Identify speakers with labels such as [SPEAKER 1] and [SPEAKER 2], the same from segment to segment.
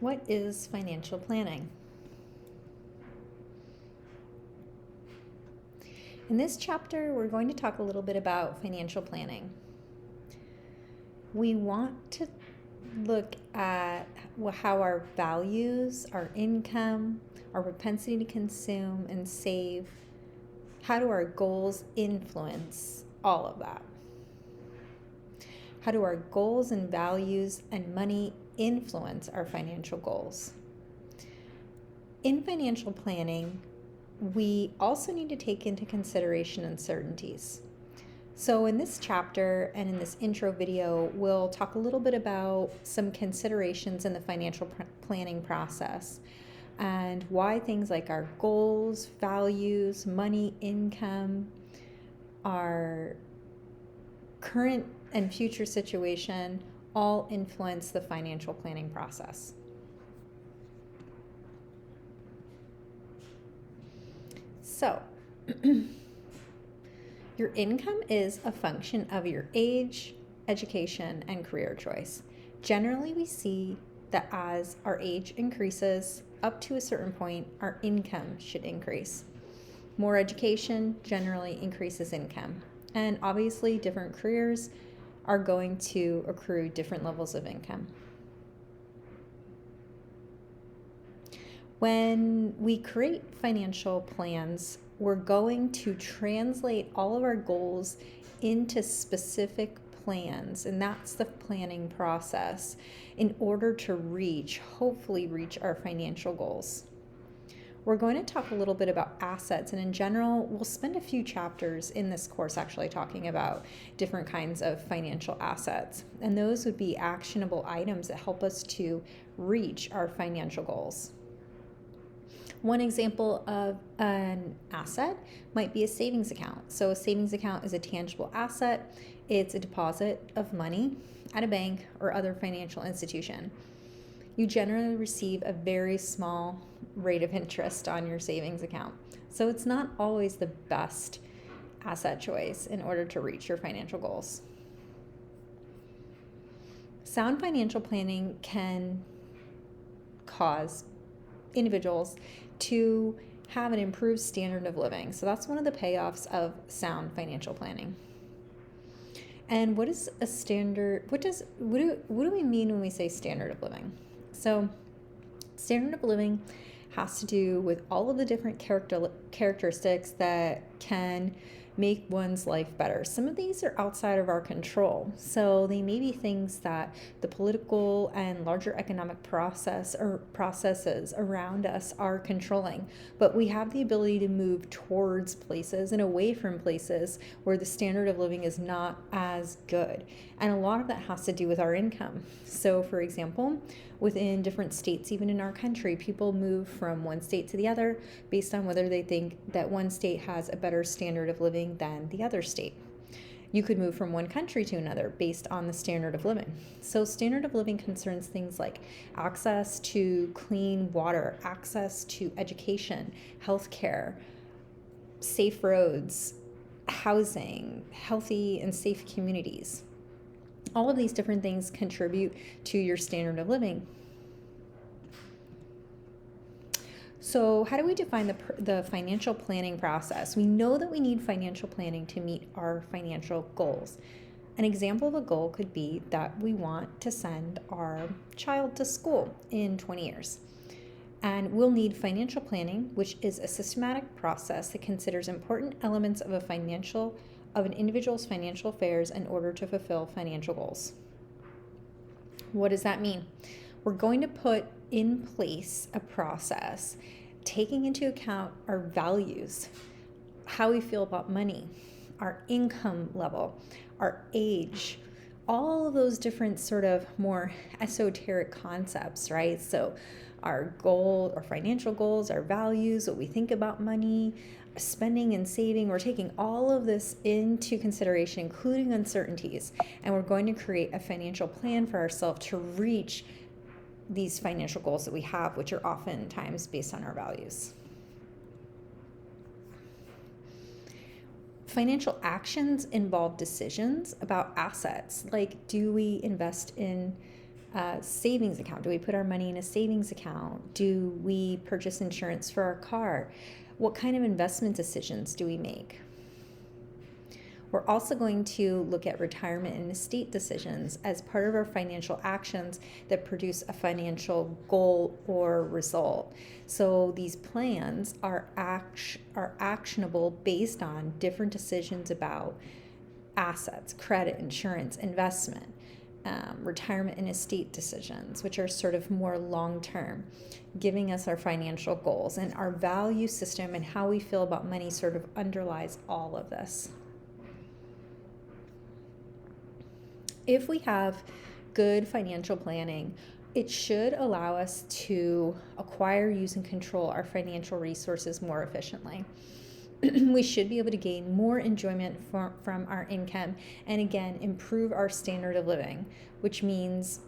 [SPEAKER 1] What is financial planning? In this chapter, we're going to talk a little bit about financial planning. We want to look at how our values, our income, our propensity to consume and save, how do our goals influence all of that? How do our goals and values and money influence our financial goals? In financial planning, we also need to take into consideration uncertainties. So in this chapter and in this intro video, we'll talk a little bit about some considerations in the financial planning process and why things like our goals, values, money, income, our current and future situation all influence the financial planning process. So, your income is a function of your age, education, and career choice. Generally, we see that as our age increases up to a certain point, our income should increase. More education generally increases income. And obviously, different careers are going to accrue different levels of income. When we create financial plans, we're going to translate all of our goals into specific plans, and that's the planning process in order to hopefully reach our financial goals. We're going to talk a little bit about assets, and in general, we'll spend a few chapters in this course actually talking about different kinds of financial assets, and those would be actionable items that help us to reach our financial goals. One example of an asset might be a savings account. So a savings account is a tangible asset. It's a deposit of money at a bank or other financial institution. You generally receive a very small rate of interest on your savings account. So it's not always the best asset choice in order to reach your financial goals. Sound financial planning can cause individuals to have an improved standard of living. So that's one of the payoffs of sound financial planning. And what is a standard? What do we mean when we say standard of living? So standard of living has to do with all of the different characteristics that can make one's life better. Some of these are outside of our control. So they may be things that the political and larger economic processes around us are controlling. But we have the ability to move towards places and away from places where the standard of living is not as good. And a lot of that has to do with our income. So for example, within different states, even in our country, people move from one state to the other based on whether they think that one state has a better standard of living than the other state. You could move from one country to another based on the standard of living. So standard of living concerns things like access to clean water, access to education, healthcare, safe roads, housing, healthy and safe communities. All of these different things contribute to your standard of living. So how do we define the financial planning process? We know that we need financial planning to meet our financial goals. An example of a goal could be that we want to send our child to school in 20 years. And we'll need financial planning, which is a systematic process that considers important elements of an individual's financial affairs in order to fulfill financial goals. What does that mean? We're going to put in place a process taking into account our values, how we feel about money, our income level, our age, all of those different sort of more esoteric concepts, right? So our goal, our financial goals, our values, what we think about money, spending and saving, we're taking all of this into consideration, including uncertainties, and we're going to create a financial plan for ourselves to reach these financial goals that we have, which are oftentimes based on our values. Financial actions involve decisions about assets, like do we invest in savings account? Do we put our money in a savings account? Do we purchase insurance for our car? What kind of investment decisions do we make? We're also going to look at retirement and estate decisions as part of our financial actions that produce a financial goal or result. So these plans are actionable based on different decisions about assets, credit, insurance, investment, retirement and estate decisions, which are sort of more long-term, giving us our financial goals. And our value system and how we feel about money sort of underlies all of this. If we have good financial planning, it should allow us to acquire, use, and control our financial resources more efficiently. We should be able to gain more enjoyment from our income and, again, improve our standard of living, which means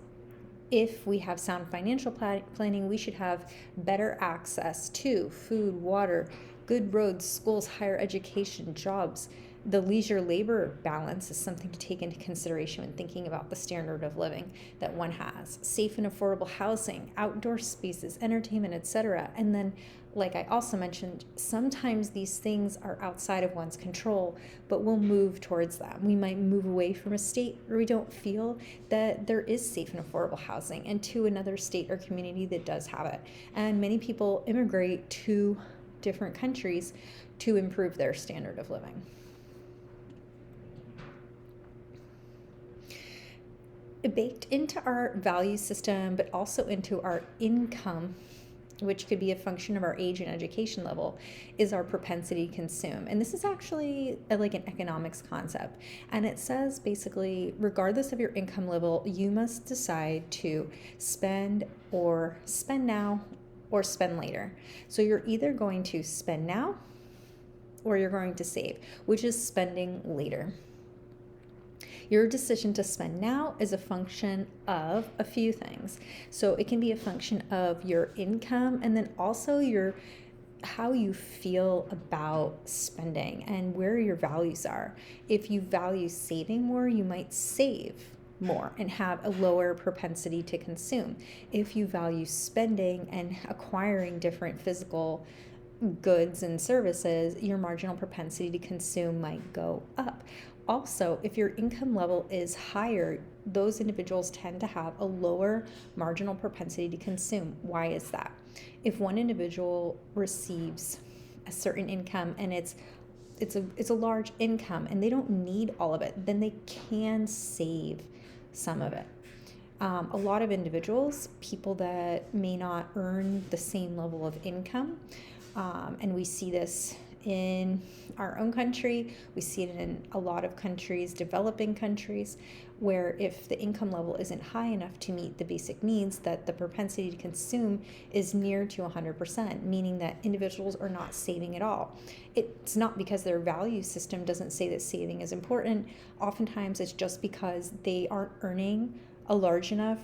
[SPEAKER 1] if we have sound financial planning, we should have better access to food, water, good roads, schools, higher education, jobs. The leisure labor balance is something to take into consideration when thinking about the standard of living that one has. Safe and affordable housing, outdoor spaces, entertainment, etc. And then, like I also mentioned, sometimes these things are outside of one's control, but we'll move towards them. We might move away from a state where we don't feel that there is safe and affordable housing and to another state or community that does have it. And many people immigrate to different countries to improve their standard of living. Baked into our value system, but also into our income, which could be a function of our age and education level, is our propensity to consume. And this is actually like an economics concept. And it says basically, regardless of your income level, you must decide to spend now or spend later. So you're either going to spend now or you're going to save, which is spending later. Your decision to spend now is a function of a few things. So it can be a function of your income and then also how you feel about spending and where your values are. If you value saving more, you might save more and have a lower propensity to consume. If you value spending and acquiring different physical goods and services, your marginal propensity to consume might go up. Also, if your income level is higher, those individuals tend to have a lower marginal propensity to consume. Why is that? If one individual receives a certain income and it's a large income and they don't need all of it, then they can save some of it. A lot of individuals, people that may not earn the same level of income, and we see this in our own country, we see it in a lot of countries, developing countries, where if the income level isn't high enough to meet the basic needs, that the propensity to consume is near to 100%, meaning that individuals are not saving at all. It's not because their value system doesn't say that saving is important. Oftentimes it's just because they aren't earning a large enough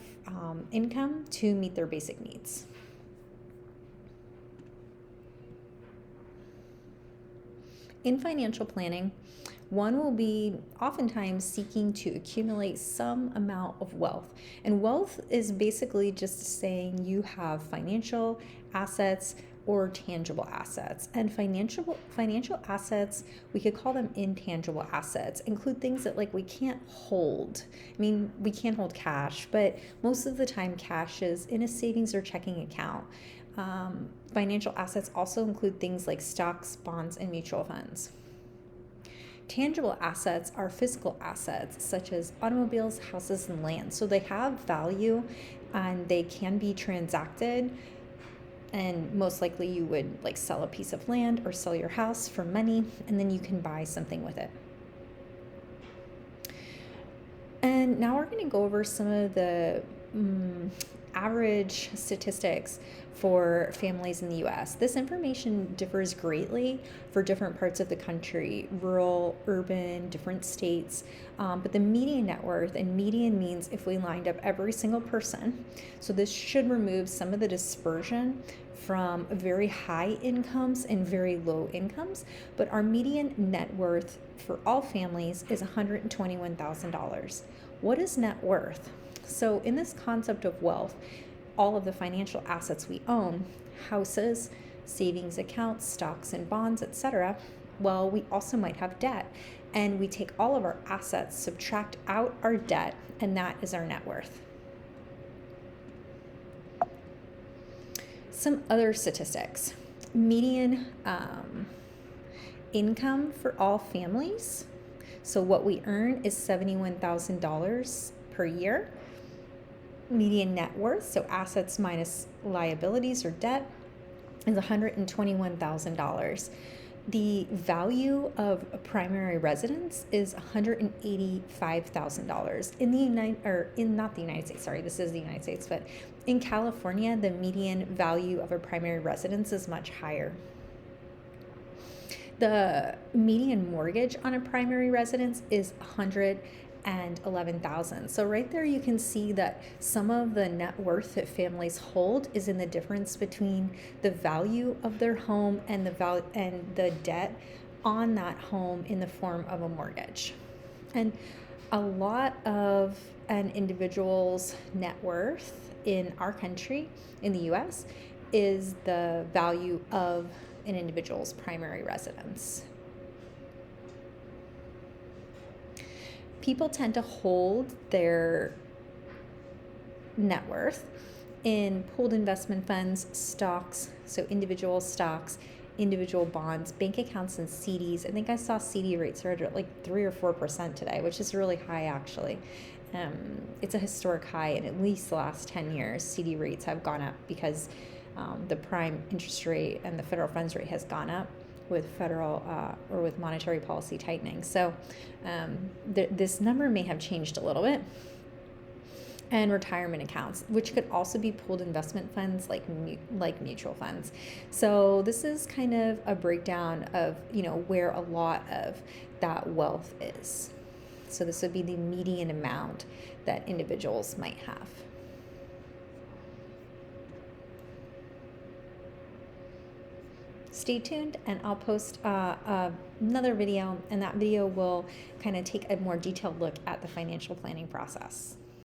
[SPEAKER 1] income to meet their basic needs. In financial planning, one will be oftentimes seeking to accumulate some amount of wealth. And wealth is basically just saying you have financial assets or tangible assets. And financial assets, we could call them intangible assets, include things that we can't hold. I mean, we can't hold cash, but most of the time cash is in a savings or checking account. Financial assets also include things like stocks, bonds, and mutual funds. Tangible assets are physical assets such as automobiles, houses, and land. So they have value and they can be transacted. And most likely you would sell a piece of land or sell your house for money, and then you can buy something with it. And now we're going to go over some of the average statistics for families in the U.S. This information differs greatly for different parts of the country, rural, urban, different states, but the median net worth, and median means if we lined up every single person, so this should remove some of the dispersion from very high incomes and very low incomes, but our median net worth for all families is $121,000. What is net worth? So in this concept of wealth, all of the financial assets we own, houses, savings accounts, stocks and bonds, etc., well, we also might have debt. And we take all of our assets, subtract out our debt, and that is our net worth. Some other statistics. Median income for all families. So what we earn is $71,000 per year. Median net worth, so assets minus liabilities or debt, is $121,000. The value of a primary residence is $185,000 not the United States. Sorry, this is the United States, but in California, the median value of a primary residence is much higher. The median mortgage on a primary residence is $111,000. So right there you can see that some of the net worth that families hold is in the difference between the value of their home and the debt on that home in the form of a mortgage. And a lot of an individual's net worth in our country, in the US, is the value of an individual's primary residence. People tend to hold their net worth in pooled investment funds, stocks, so individual stocks, individual bonds, bank accounts, and CDs. I think I saw CD rates are at like 3 or 4% today, which is really high actually. It's a historic high, and at least the last 10 years, CD rates have gone up because the prime interest rate and the federal funds rate has gone up with federal or with monetary policy tightening. So this number may have changed a little bit. And retirement accounts, which could also be pooled investment funds like mutual funds. So this is kind of a breakdown of where a lot of that wealth is. So this would be the median amount that individuals might have. Stay tuned, and I'll post another video, and that video will kind of take a more detailed look at the financial planning process.